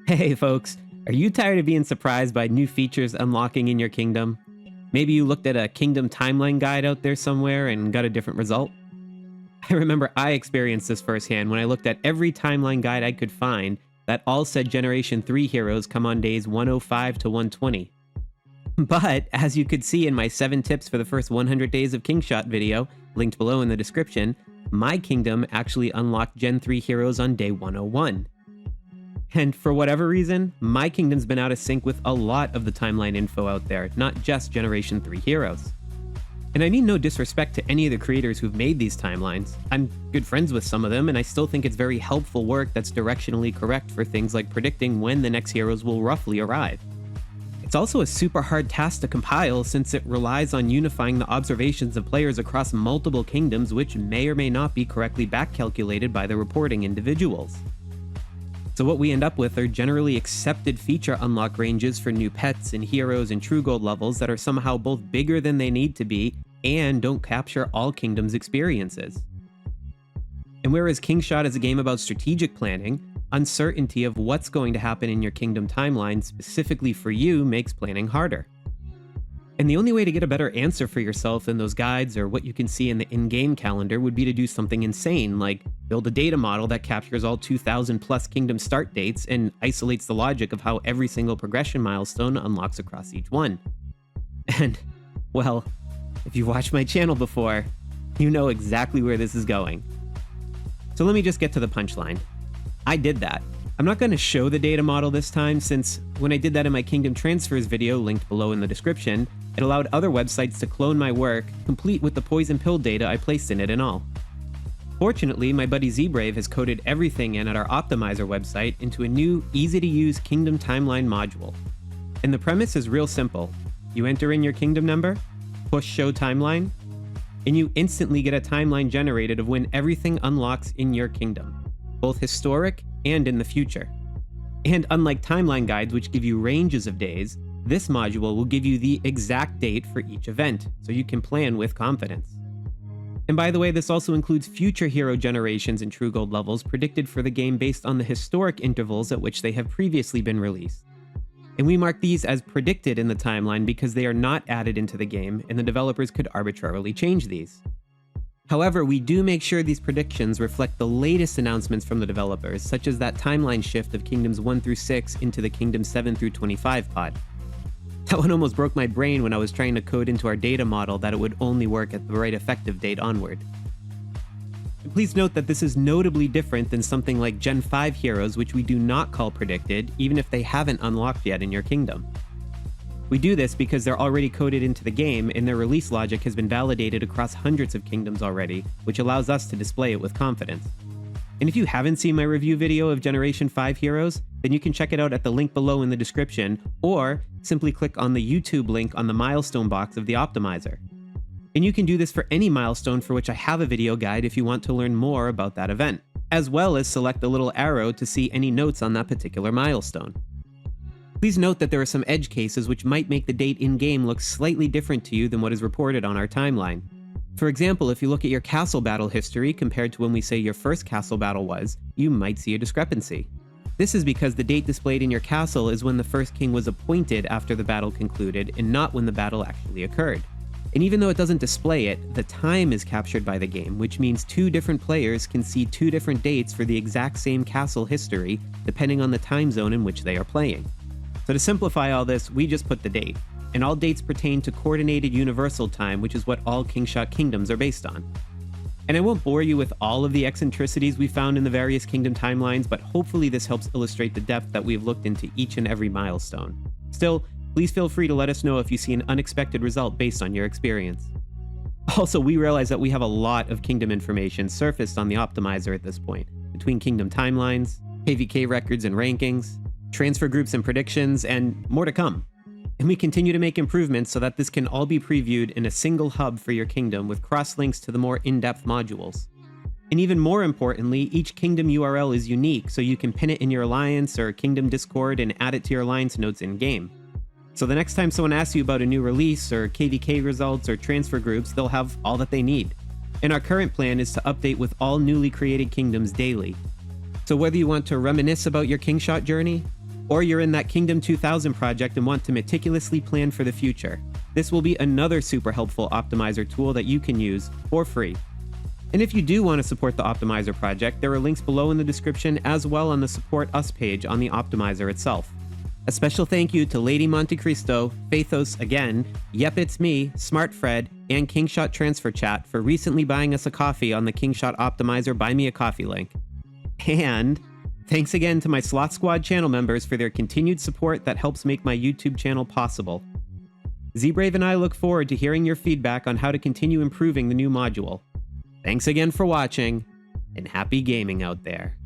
Hey folks, are you tired of being surprised by new features unlocking in your kingdom? Maybe you looked at a kingdom timeline guide out there somewhere and got a different result? I remember I experienced this firsthand when I looked at every timeline guide I could find that all said Generation 3 heroes come on days 105 to 120. But, as you could see in my 7 tips for the first 100 days of Kingshot video, linked below in the description, my kingdom actually unlocked Gen 3 heroes on day 101. And for whatever reason, my kingdom's been out of sync with a lot of the timeline info out there, not just Generation 3 heroes. And I mean no disrespect to any of the creators who've made these timelines. I'm good friends with some of them, and I still think it's very helpful work that's directionally correct for things like predicting when the next heroes will roughly arrive. It's also a super hard task to compile since it relies on unifying the observations of players across multiple kingdoms, which may or may not be correctly back-calculated by the reporting individuals. So what we end up with are generally accepted feature unlock ranges for new pets and heroes and Truegold levels that are somehow both bigger than they need to be and don't capture all kingdoms' experiences. And whereas Kingshot is a game about strategic planning, uncertainty of what's going to happen in your kingdom timeline specifically for you makes planning harder. And the only way to get a better answer for yourself than those guides or what you can see in the in-game calendar would be to do something insane, like build a data model that captures all 2,000 plus kingdom start dates and isolates the logic of how every single progression milestone unlocks across each one. And, well, if you've watched my channel before, you know exactly where this is going. So let me just get to the punchline. I did that. I'm not going to show the data model this time since when I did that in my Kingdom Transfers video linked below in the description, it allowed other websites to clone my work, complete with the poison pill data I placed in it and all. Fortunately, my buddy Zbrave has coded everything in at our optimizer website into a new, easy-to-use Kingdom Timeline module. And the premise is real simple. You enter in your kingdom number, push show timeline, and you instantly get a timeline generated of when everything unlocks in your kingdom, both historic and in the future. And unlike timeline guides which give you ranges of days, this module will give you the exact date for each event, so you can plan with confidence. And by the way, this also includes future hero generations and Truegold levels predicted for the game based on the historic intervals at which they have previously been released. And we mark these as predicted in the timeline because they are not added into the game, and the developers could arbitrarily change these. However, we do make sure these predictions reflect the latest announcements from the developers, such as that timeline shift of Kingdoms 1 through 6 into the Kingdom 7 through 25 pod. That one almost broke my brain when I was trying to code into our data model that it would only work at the right effective date onward. And please note that this is notably different than something like Gen 5 heroes, which we do not call predicted, even if they haven't unlocked yet in your kingdom. We do this because they're already coded into the game and their release logic has been validated across hundreds of kingdoms already, which allows us to display it with confidence. And if you haven't seen my review video of Generation 5 heroes, then you can check it out at the link below in the description, or simply click on the YouTube link on the milestone box of the optimizer. And you can do this for any milestone for which I have a video guide if you want to learn more about that event, as well as select the little arrow to see any notes on that particular milestone. Please note that there are some edge cases which might make the date in-game look slightly different to you than what is reported on our timeline. For example, if you look at your castle battle history compared to when we say your first castle battle was, you might see a discrepancy. This is because the date displayed in your castle is when the first king was appointed after the battle concluded and not when the battle actually occurred. And even though it doesn't display it, the time is captured by the game, which means 2 different players can see 2 different dates for the exact same castle history, depending on the time zone in which they are playing. So to simplify all this, we just put the date. And all dates pertain to Coordinated Universal Time, which is what all Kingshot Kingdoms are based on. And I won't bore you with all of the eccentricities we found in the various kingdom timelines, but hopefully this helps illustrate the depth that we've looked into each and every milestone. Still, please feel free to let us know if you see an unexpected result based on your experience. Also, we realize that we have a lot of kingdom information surfaced on the optimizer at this point, between kingdom timelines, KVK records and rankings, transfer groups and predictions, and more to come. And we continue to make improvements so that this can all be previewed in a single hub for your kingdom with cross-links to the more in-depth modules. And even more importantly, each kingdom URL is unique, so you can pin it in your alliance or kingdom Discord and add it to your alliance notes in-game. So the next time someone asks you about a new release or KVK results or transfer groups, they'll have all that they need. And our current plan is to update with all newly created kingdoms daily. So whether you want to reminisce about your Kingshot journey, Or you're in that Kingdom 2000 project and want to meticulously plan for the future. This will be another super helpful optimizer tool that you can use for free. And if you do want to support the Optimizer project, there are links below in the description as well on the Support Us page on the Optimizer itself. A special thank you to Lady Monte Cristo, Faithos again, Yep It's Me, Smart Fred, and Kingshot Transfer Chat for recently buying us a coffee on the Kingshot Optimizer Buy Me a Coffee link. And thanks again to my Slot Squad channel members for their continued support that helps make my YouTube channel possible. Zbrave and I look forward to hearing your feedback on how to continue improving the new module. Thanks again for watching, and happy gaming out there.